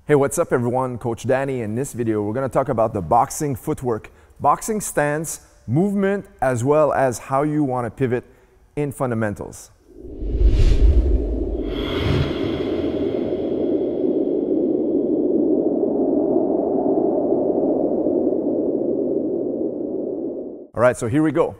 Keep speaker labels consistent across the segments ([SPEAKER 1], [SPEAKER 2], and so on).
[SPEAKER 1] Hey, what's up everyone? Coach Danny. In this video, we're going to talk about the boxing footwork, boxing stance, movement, as well as how you want to pivot in fundamentals. All right, so here we go.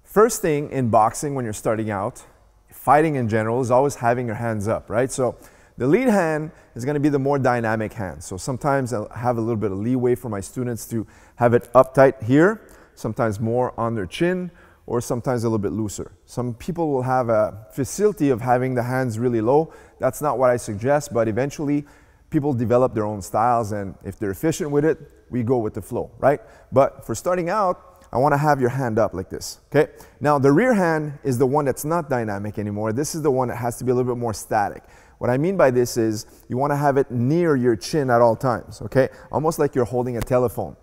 [SPEAKER 1] First thing in boxing when you're starting out, fighting in general, is always having your hands up, right? So the lead hand is going to be the more dynamic hand. So sometimes I'll have a little bit of leeway for my students to have it uptight here, sometimes more on their chin, or sometimes a little bit looser. Some people will have a facility of having the hands really low. That's not what I suggest, but eventually people develop their own styles, and if they're efficient with it, we go with the flow, right? But for starting out, I want to have your hand up like this, okay? Now the rear hand is the one that's not dynamic anymore. This is the one that has to be a little bit more static. What I mean by this is you want to have it near your chin at all times, okay? Almost like you're holding a telephone.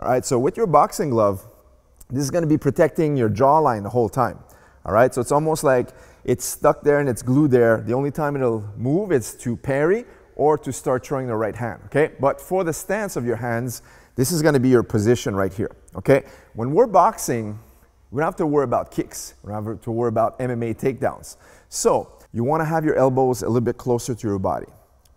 [SPEAKER 1] All right, so with your boxing glove, this is going to be protecting your jawline the whole time. All right, so it's almost like it's stuck there and it's glued there. The only time it'll move is to parry or to start throwing the right hand, okay? But for the stance of your hands, this is going to be your position right here, okay? When we're boxing, we don't have to worry about kicks. We don't have to worry about MMA takedowns. So you want to have your elbows a little bit closer to your body.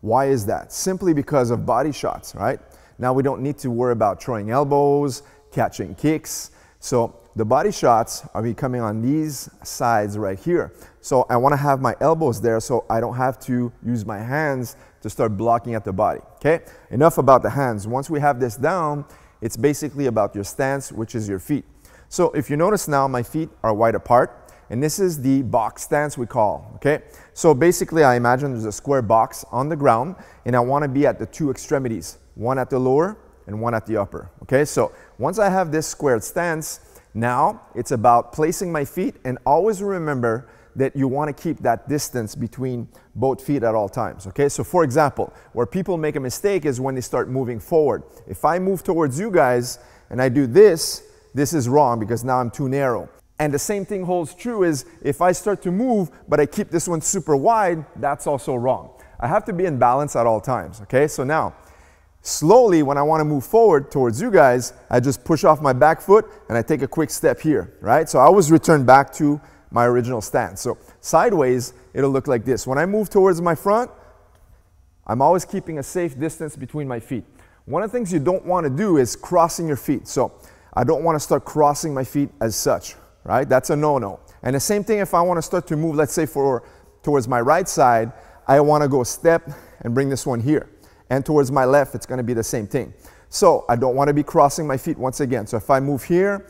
[SPEAKER 1] Why is that? Simply because of body shots, right? Now we don't need to worry about throwing elbows, catching kicks. So the body shots are coming on these sides right here. So I want to have my elbows there so I don't have to use my hands to start blocking at the body, okay? Enough about the hands. Once we have this down, it's basically about your stance, which is your feet. So if you notice now, my feet are wide apart. And this is the box stance we call, okay? So basically I imagine there's a square box on the ground and I want to be at the two extremities, one at the lower and one at the upper, okay? So once I have this squared stance, now it's about placing my feet, and always remember that you want to keep that distance between both feet at all times, okay? So for example, where people make a mistake is when they start moving forward. If I move towards you guys and I do this, this is wrong because now I'm too narrow. And the same thing holds true is if I start to move, but I keep this one super wide, that's also wrong. I have to be in balance at all times, okay? So now, slowly, when I want to move forward towards you guys, I just push off my back foot and I take a quick step here, right? So I always return back to my original stance. So sideways, it'll look like this. When I move towards my front, I'm always keeping a safe distance between my feet. One of the things you don't want to do is crossing your feet. So I don't want to start crossing my feet as such. Right? That's a no-no. And the same thing if I want to start to move, let's say towards my right side, I want to go step and bring this one here. And towards my left, it's going to be the same thing. So I don't want to be crossing my feet once again. So if I move here,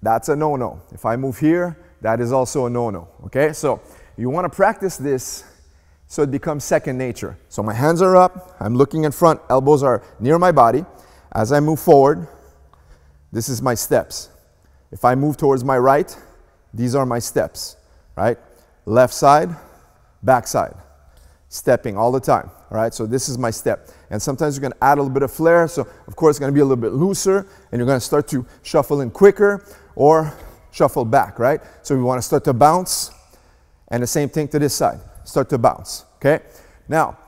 [SPEAKER 1] that's a no-no. If I move here, that is also a no-no. Okay? So you want to practice this so it becomes second nature. So my hands are up, I'm looking in front, elbows are near my body. As I move forward, this is my steps. If I move towards my right, these are my steps, right? Left side, back side, stepping all the time, all right? So this is my step. And sometimes you're gonna add a little bit of flair, so of course it's gonna be a little bit looser, and you're gonna start to shuffle in quicker or shuffle back, right? So we wanna start to bounce, and the same thing to this side, start to bounce, okay? Now,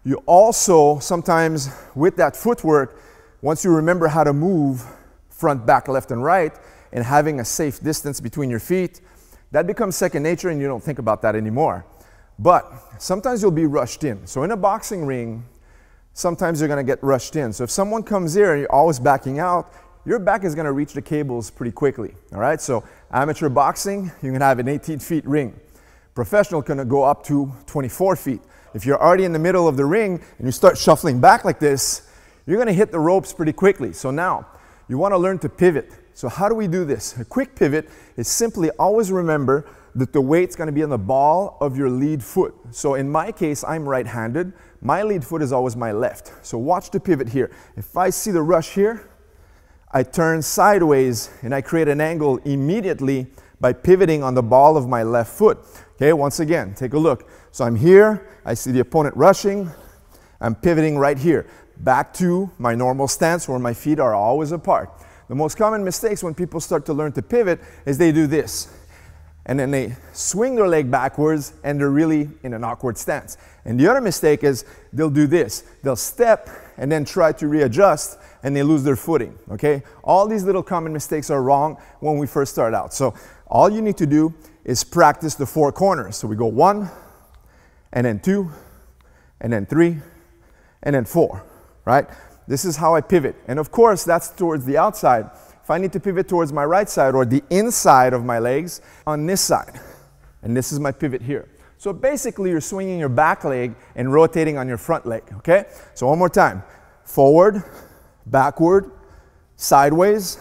[SPEAKER 1] you also sometimes, with that footwork, once you remember how to move front, back, left, and right, and having a safe distance between your feet, that becomes second nature and you don't think about that anymore. But sometimes you'll be rushed in. So in a boxing ring, sometimes you're gonna get rushed in. So if someone comes here and you're always backing out, your back is gonna reach the cables pretty quickly, all right? So amateur boxing, you can have an 18 feet ring. Professional can go up to 24 feet. If you're already in the middle of the ring and you start shuffling back like this, you're gonna hit the ropes pretty quickly. So now, you wanna learn to pivot. So how do we do this? A quick pivot is simply always remember that the weight's going to be on the ball of your lead foot. So in my case, I'm right-handed. My lead foot is always my left. So watch the pivot here. If I see the rush here, I turn sideways and I create an angle immediately by pivoting on the ball of my left foot. Okay, once again, take a look. So I'm here, I see the opponent rushing, I'm pivoting right here. Back to my normal stance where my feet are always apart. The most common mistakes when people start to learn to pivot is they do this. and then they swing their leg backwards and they're really in an awkward stance. And the other mistake is they'll do this. They'll step and then try to readjust and they lose their footing, okay? All these little common mistakes are wrong when we first start out. So all you need to do is practice the 4 corners. So we go 1, and then 2, and then 3, and then 4, right? This is how I pivot. And of course, that's towards the outside. If I need to pivot towards my right side or the inside of my legs, on this side. And this is my pivot here. So basically, you're swinging your back leg and rotating on your front leg, okay? So one more time. Forward, backward, sideways,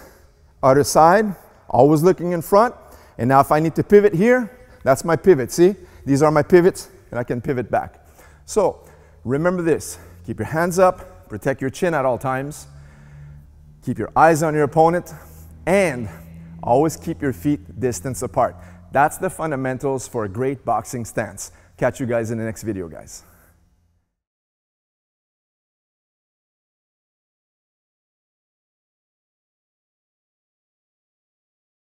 [SPEAKER 1] other side, always looking in front. And now if I need to pivot here, that's my pivot, see? These are my pivots, and I can pivot back. So remember this. Keep your hands up, protect your chin at all times. Keep your eyes on your opponent, and always keep your feet distance apart. That's the fundamentals for a great boxing stance. Catch you guys in the next video, guys.